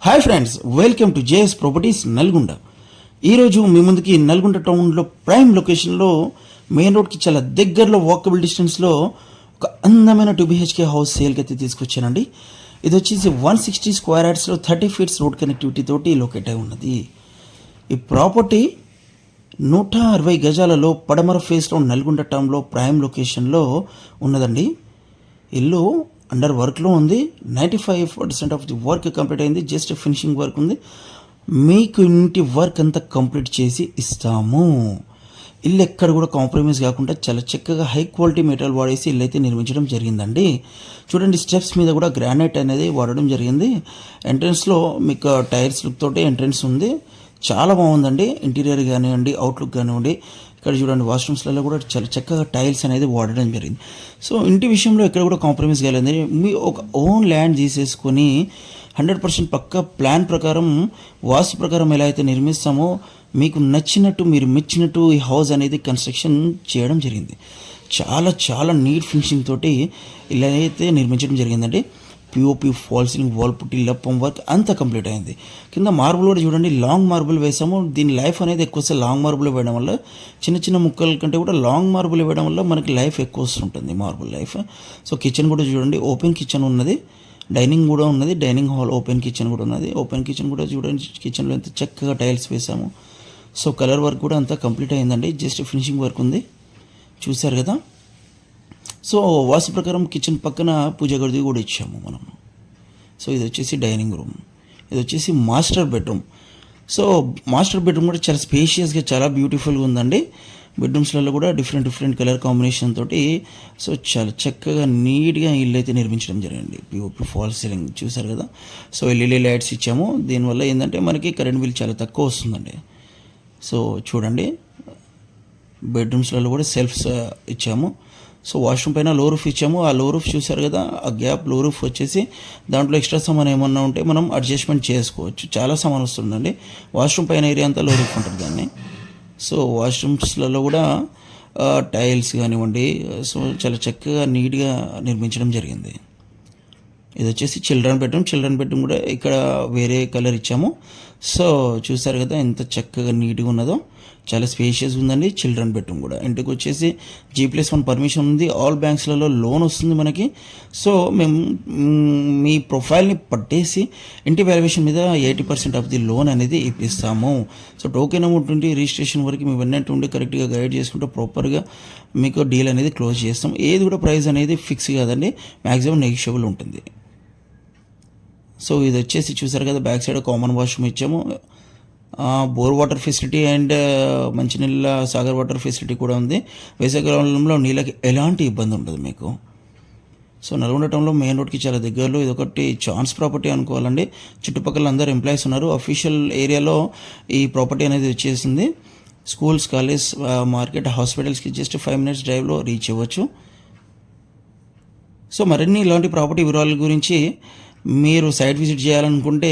Hi friends, welcome to JS properties Nalgonda. ఈరోజు మీ ముందుకి నల్గొండ టౌన్లో ప్రైమ్ లొకేషన్లో మెయిన్ రోడ్కి చాలా దగ్గరలో వాకబుల్ డిస్టెన్స్లో ఒక అందమైన 2 BHK హౌస్ సేల్కి అయితే తీసుకొచ్చానండి. ఇది వచ్చేసి 160 స్క్వేర్ యార్డ్స్లో 30 ఫీట్స్ రోడ్ కనెక్టివిటీ తోటి లొకేట్ అయి ఉన్నది. ఈ ప్రాపర్టీ 160 గజాలలో పడమర ఫేస్లో నల్గొండ టౌన్లో ప్రైమ్ లొకేషన్లో ఉన్నదండి. ఇల్లు అండర్ వర్క్లో ఉంది. 95% ఆఫ్ ది వర్క్ కంప్లీట్ అయింది. జస్ట్ ఫినిషింగ్ వర్క్ ఉంది. మీకు ఇంటి వర్క్ అంతా కంప్లీట్ చేసి ఇస్తాము. ఇల్లు ఎక్కడ కూడా కాంప్రమైజ్ కాకుండా చాలా చక్కగా హై క్వాలిటీ మెటీరియల్ వాడేసి ఇల్లు అయితే నిర్మించడం జరిగిందండి. చూడండి, స్టెప్స్ మీద కూడా గ్రానైట్ అనేది వాడడం జరిగింది. ఎంట్రన్స్లో మీకు టైర్స్ లుక్ తోటి ఎంట్రన్స్ ఉంది. చాలా బాగుందండి. ఇంటీరియర్ కానివ్వండి, అవుట్లుక్ కానివ్వండి. ఇక్కడ చూడండి, వాష్రూమ్స్లలో కూడా చాలా చక్కగా టైల్స్ అనేది వాడడం జరిగింది. సో ఇంటి విషయంలో ఎక్కడ కూడా కాంప్రమైజ్ కాలేదు. మీ ఒక ఓన్ ల్యాండ్ తీసేసుకొని 100% పక్క ప్లాన్ ప్రకారం, వాస్తు ప్రకారం ఎలా అయితే నిర్మిస్తామో మీకు నచ్చినట్టు, మీరు మెచ్చినట్టు ఈ హౌస్ అనేది కన్స్ట్రక్షన్ చేయడం జరిగింది. చాలా చాలా నీట్ ఫినిషింగ్ తోటి ఇలా అయితే నిర్మించడం జరిగిందండి. పిఓపి, ఫాల్ సీలింగ్, వాల్ పుట్టి, లప్పం వర్క్ అంతా కంప్లీట్ అయింది. కింద మార్బుల్ కూడా చూడండి, లాంగ్ మార్బుల్ వేసాము. దీని లైఫ్ అనేది ఎక్కువ వస్తే లాంగ్ మార్బుల్ వేయడం వల్ల, చిన్న చిన్న ముక్కల కంటే కూడా లాంగ్ మార్బుల్ వేయడం వల్ల మనకి లైఫ్ ఎక్కువ వస్తుంటుంది, మార్బుల్ లైఫ్. సో కిచెన్ కూడా చూడండి, ఓపెన్ కిచెన్ ఉన్నది. డైనింగ్ కూడా ఉన్నది. డైనింగ్ హాల్, ఓపెన్ కిచెన్ కూడా ఉన్నది. ఓపెన్ కిచెన్ కూడా చూడండి, కిచెన్లో ఎంత చక్కగా టైల్స్ వేసాము. సో కలర్ వర్క్ కూడా అంతా కంప్లీట్ అయిందండి. జస్ట్ ఫినిషింగ్ వర్క్ ఉంది, చూసారు కదా. సో వాస్తు ప్రకారం కిచెన్ పక్కన పూజ గది కూడా ఇచ్చాము మనం. సో ఇది వచ్చేసి డైనింగ్ రూమ్, ఇది వచ్చేసి master bedroom. So master bedroom కూడా చాలా స్పేషియస్గా, చాలా బ్యూటిఫుల్గా ఉందండి. బెడ్రూమ్స్లలో కూడా డిఫరెంట్ కలర్ కాంబినేషన్ తోటి సో చాలా చక్కగా నీట్గా ఇల్లు అయితే నిర్మించడం జరిగింది. పిఓపి, ఫాల్ సీలింగ్ చూసారు కదా. సో ఎల్ఈడి లైట్స్ ఇచ్చాము. దీనివల్ల ఏంటంటే మనకి కరెంట్ బిల్ చాలా తక్కువ వస్తుందండి. సో చూడండి, బెడ్రూమ్స్లలో కూడా సెల్ఫ్స్ ఇచ్చాము. సో వాష్రూమ్ పైన లో రూఫ్ ఇచ్చాము. ఆ లో రూఫ్ చూసారు కదా, ఆ గ్యాప్ లో రూఫ్ వచ్చేసి దాంట్లో ఎక్స్ట్రా సామాన్ ఏమన్నా ఉంటే మనం అడ్జస్ట్మెంట్ చేసుకోవచ్చు. చాలా సామాన్ వస్తుందండి. వాష్రూమ్ పైన ఏరియా అంతా లో రూఫ్ ఉంటుంది దాన్ని. సో వాష్రూమ్స్లలో కూడా టైల్స్ కానివ్వండి, సో చాలా చక్కగా నీట్గా నిర్మించడం జరిగింది. ఇది వచ్చేసి చిల్డ్రన్ బెడ్రూమ్ కూడా ఇక్కడ వేరే కలర్ ఇచ్చాము. సో చూసారు కదా ఎంత చక్కగా నీట్గా ఉన్నదో. చాలా స్పేషియస్ ఉందండి. చిల్డ్రన్ బెడ్రూమ్ కూడా. ఇంటికి వచ్చేసి G+1 పర్మిషన్ ఉంది. ఆల్ బ్యాంక్స్లలో లోన్ వస్తుంది మనకి. సో మేము మీ ప్రొఫైల్ని పట్టేసి ఇంటి వాల్యుయేషన్ మీద 80% ఆఫ్ ది లోన్ అనేది ఇప్పిస్తాము. సో టోకెన్ అమౌంట్ ఉండి రిజిస్ట్రేషన్ వరకు మేము వెన్నట్టు ఉండి కరెక్ట్గా గైడ్ చేసుకుంటూ ప్రాపర్గా మీకు డీల్ అనేది క్లోజ్ చేస్తాం. ఏది కూడా ప్రైస్ అనేది ఫిక్స్ కాదండి, మ్యాక్సిమం నెగిషియబుల్ ఉంటుంది. సో ఇది వచ్చేసి చూసారు కదా, బ్యాక్ సైడ్ కామన్ వాష్రూమ్ ఇచ్చాము. బోర్ వాటర్ ఫెసిలిటీ అండ్ మంచినీళ్ళ సాగర్ వాటర్ ఫెసిలిటీ కూడా ఉంది. వేసవికాలంలో నీళ్ళకి ఎలాంటి ఇబ్బంది ఉండదు మీకు. సో నల్గొండ టౌన్లో మెయిన్ రోడ్కి చాలా దగ్గరలో ఇది ఒకటి ఛాన్స్ ప్రాపర్టీ అనుకోవాలండి. చుట్టుపక్కల అందరూ ఎంప్లాయీస్ ఉన్నారు. అఫీషియల్ ఏరియాలో ఈ ప్రాపర్టీ అనేది వచ్చేసింది. స్కూల్స్, కాలేజ్, మార్కెట్, హాస్పిటల్స్కి జస్ట్ 5 minutes డ్రైవ్లో రీచ్ అవ్వచ్చు. సో మరిన్ని ఇలాంటి ప్రాపర్టీ వివరాల గురించి మీరు సైట్ విజిట్ చేయాలనుకుంటే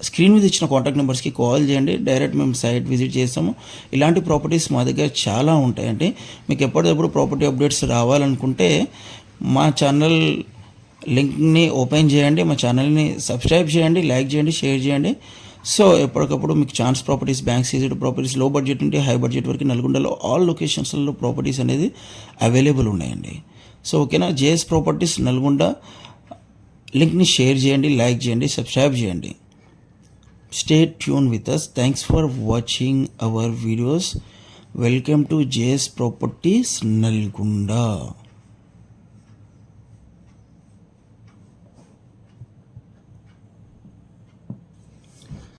స్క్రీన్ మీద ఇచ్చిన కాంటాక్ట్ నెంబర్స్కి కాల్ చేయండి. డైరెక్ట్ మేము సైట్ విజిట్ చేస్తాము. ఇలాంటి ప్రాపర్టీస్ మా దగ్గర చాలా ఉంటాయండి. మీకు ఎప్పటికప్పుడు ప్రాపర్టీ అప్డేట్స్ రావాలనుకుంటే మా ఛానల్ లింక్ని ఓపెన్ చేయండి, మా ఛానల్ని సబ్స్క్రైబ్ చేయండి, లైక్ చేయండి, షేర్ చేయండి. సో ఎప్పటికప్పుడు మీకు chance properties, bank CZ properties, లో బడ్జెట్ నుండి హై బడ్జెట్ వరకు నల్గొండలో ఆల్ లొకేషన్స్లో ప్రాపర్టీస్ అనేది అవైలబుల్ ఉన్నాయండి. సో ఓకేనా, జేఎస్ ప్రాపర్టీస్ నల్గొండ లింక్ని షేర్ చేయండి, లైక్ చేయండి, సబ్స్క్రైబ్ చేయండి. Stay tuned with us. Thanks for watching our videos. Welcome to JS Properties Nalgunda.